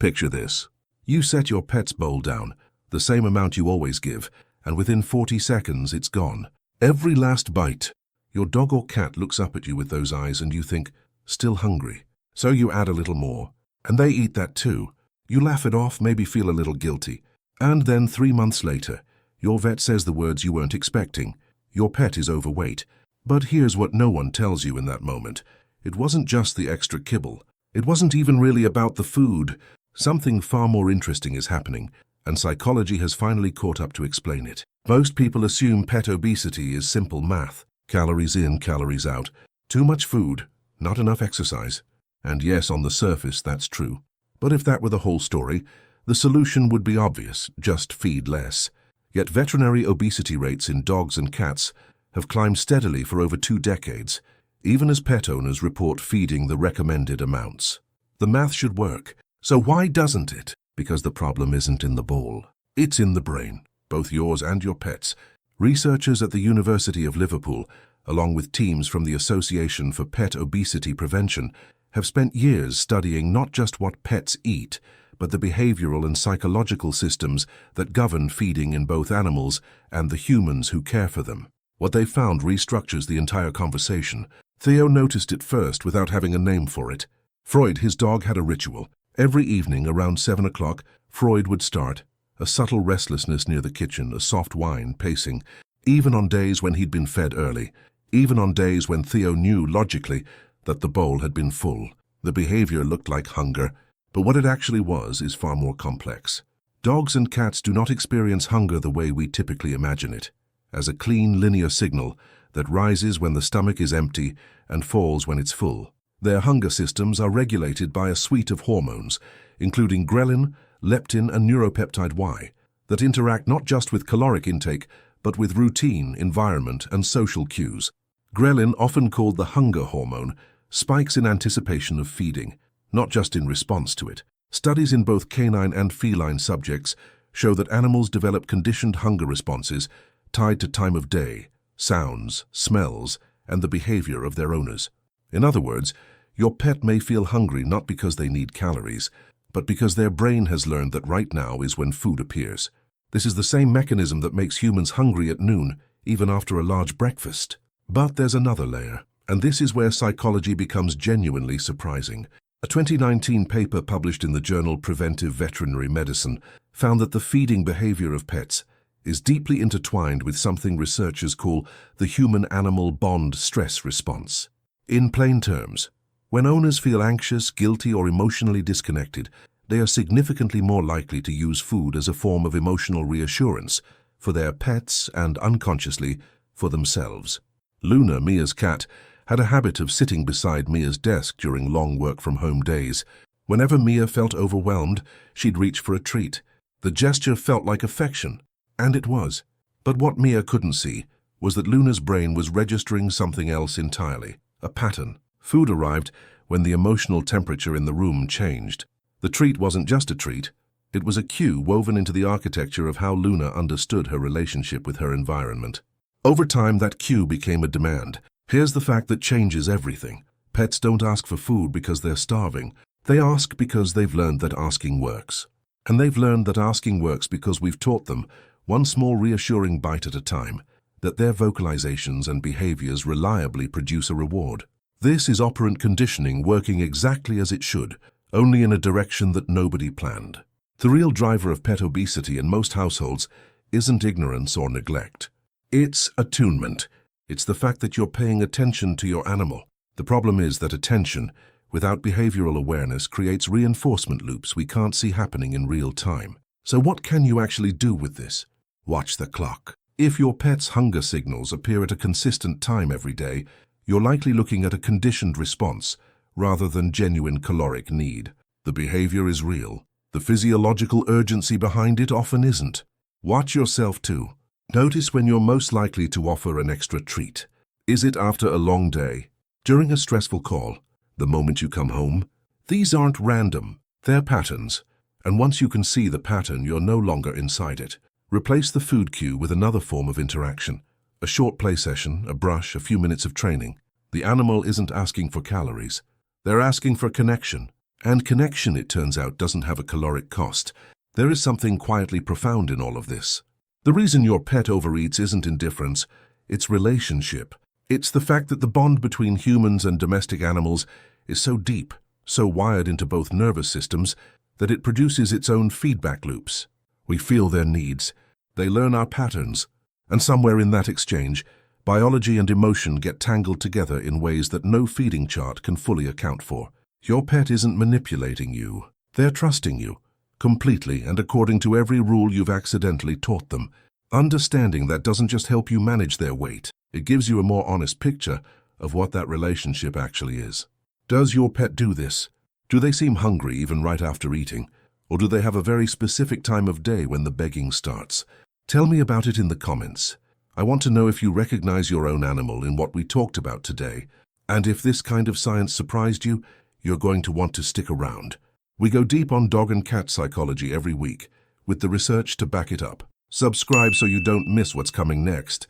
Picture this. You set your pet's bowl down, the same amount you always give, and within 40 seconds it's gone. Every last bite. Your dog or cat looks up at you with those eyes and you think, still hungry. So you add a little more, and they eat that too. You laugh it off, maybe feel a little guilty. And then 3 months later, your vet says the words you weren't expecting. Your pet is overweight. But here's what no one tells you in that moment. It wasn't just the extra kibble. It wasn't even really about the food. Something far more interesting is happening, and psychology has finally caught up to explain it. Most people assume pet obesity is simple math. Calories in, calories out. Too much food, not enough exercise. And yes, on the surface, that's true. But if that were the whole story, the solution would be obvious: just feed less. Yet veterinary obesity rates in dogs and cats have climbed steadily for over 2 decades, even as pet owners report feeding the recommended amounts. The math should work. So why doesn't it? Because the problem isn't in the bowl. It's in the brain, both yours and your pet's. Researchers at the University of Liverpool, along with teams from the Association for Pet Obesity Prevention, have spent years studying not just what pets eat, but the behavioral and psychological systems that govern feeding in both animals and the humans who care for them. What they found restructures the entire conversation. Theo noticed it first without having a name for it. Freud, his dog, had a ritual. Every evening around 7 o'clock, Freud would start. A subtle restlessness near the kitchen, a soft whine, pacing. Even on days when he'd been fed early. Even on days when Theo knew, logically, that the bowl had been full. The behavior looked like hunger, but what it actually was is far more complex. Dogs and cats do not experience hunger the way we typically imagine it, as a clean, linear signal that rises when the stomach is empty and falls when it's full. Their hunger systems are regulated by a suite of hormones, including ghrelin, leptin, and neuropeptide Y, that interact not just with caloric intake, but with routine, environment, and social cues. Ghrelin, often called the hunger hormone, spikes in anticipation of feeding, not just in response to it. Studies in both canine and feline subjects show that animals develop conditioned hunger responses tied to time of day, sounds, smells, and the behavior of their owners. In other words, your pet may feel hungry not because they need calories, but because their brain has learned that right now is when food appears. This is the same mechanism that makes humans hungry at noon, even after a large breakfast. But there's another layer, and this is where psychology becomes genuinely surprising. A 2019 paper published in the journal Preventive Veterinary Medicine found that the feeding behavior of pets is deeply intertwined with something researchers call the human-animal bond stress response. In plain terms, when owners feel anxious, guilty, or emotionally disconnected, they are significantly more likely to use food as a form of emotional reassurance for their pets and, unconsciously, for themselves. Luna, Mia's cat, had a habit of sitting beside Mia's desk during long work-from-home days. Whenever Mia felt overwhelmed, she'd reach for a treat. The gesture felt like affection, and it was. But what Mia couldn't see was that Luna's brain was registering something else entirely, a pattern. Food arrived when the emotional temperature in the room changed. The treat wasn't just a treat, it was a cue woven into the architecture of how Luna understood her relationship with her environment. Over time, that cue became a demand. Here's the fact that changes everything. Pets don't ask for food because they're starving. They ask because they've learned that asking works. And they've learned that asking works because we've taught them, one small reassuring bite at a time, that their vocalizations and behaviors reliably produce a reward. This is operant conditioning working exactly as it should, only in a direction that nobody planned. The real driver of pet obesity in most households isn't ignorance or neglect. It's attunement. It's the fact that you're paying attention to your animal. The problem is that attention, without behavioral awareness, creates reinforcement loops we can't see happening in real time. So what can you actually do with this? Watch the clock. If your pet's hunger signals appear at a consistent time every day, you're likely looking at a conditioned response rather than genuine caloric need. The behavior is real. The physiological urgency behind it often isn't. Watch yourself too. Notice when you're most likely to offer an extra treat. Is it after a long day? During a stressful call? The moment you come home? These aren't random. They're patterns. And once you can see the pattern, you're no longer inside it. Replace the food cue with another form of interaction. A short play session, a brush, a few minutes of training. The animal isn't asking for calories. They're asking for connection. And connection, it turns out, doesn't have a caloric cost. There is something quietly profound in all of this. The reason your pet overeats isn't indifference, it's relationship. It's the fact that the bond between humans and domestic animals is so deep, so wired into both nervous systems, that it produces its own feedback loops. We feel their needs, they learn our patterns, and somewhere in that exchange, biology and emotion get tangled together in ways that no feeding chart can fully account for. Your pet isn't manipulating you. They're trusting you, completely and according to every rule you've accidentally taught them. Understanding that doesn't just help you manage their weight, it gives you a more honest picture of what that relationship actually is. Does your pet do this? Do they seem hungry even right after eating? Or do they have a very specific time of day when the begging starts? Tell me about it in the comments. I want to know if you recognize your own animal in what we talked about today. And if this kind of science surprised you, you're going to want to stick around. We go deep on dog and cat psychology every week, with the research to back it up. Subscribe so you don't miss what's coming next.